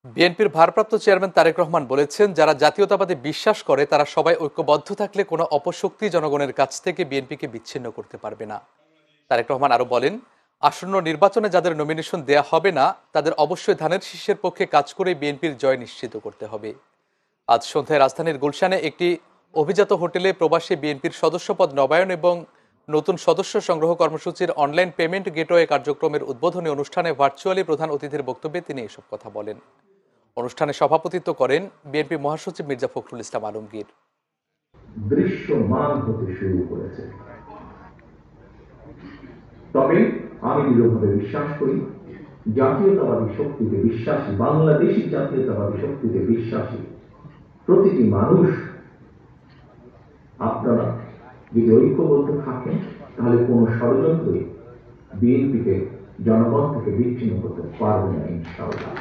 বিএনপির ভারপ্রাপ্ত চেয়ারম্যান তারেক রহমান বলেছেন, যারা জাতীয়তাবাদে বিশ্বাস করে তারা সবাই ঐক্যবদ্ধ থাকলে কোনো অপশক্তি জনগণের কাছ থেকে বিএনপিকে বিচ্ছিন্ন করতে পারবে না। তারেক রহমান আরো বলেন, আসন্ন নির্বাচনে যাদের নমিনেশন দেয়া হবে না তাদের অবশ্যই ধানের শীষের পক্ষে কাজ করে বিএনপির জয় নিশ্চিত করতে হবে। আজ সন্ধ্যায় রাজধানীর গুলশানে একটি অভিজাত হোটেলে প্রবাসী বিএনপির সদস্যপদ নবায়ন এবং নতুন সদস্য সংগ্রহ কর্মসূচির অনলাইন পেমেন্ট গেটওয়ে কার্যক্রমের উদ্বোধনী অনুষ্ঠানে ভার্চুয়ালি প্রধান অতিথির বক্তব্যে তিনি এসব কথা বলেন। অনুষ্ঠানে সভাপতিত্ব করেন বিএনপি মহাসচিব মির্জা ফখরুল ইসলাম আলমগীর। দৃশ্যমান হতে শুরু করেছে, তবে আমি দৃঢ়ভাবে বিশ্বাস করি, জাতীয়তাবাদী শক্তিতে বিশ্বাসী, বাংলাদেশি জাতীয়তাবাদী শক্তিতে বিশ্বাসী প্রতিটি মানুষ, আপনারা যদি ঐক্যবদ্ধ থাকেন তাহলে কোন ষড়যন্ত্রে বিএনপিকে জনগণ থেকে বিচ্ছিন্ন করতে পারবে না ইনশাআল্লাহ।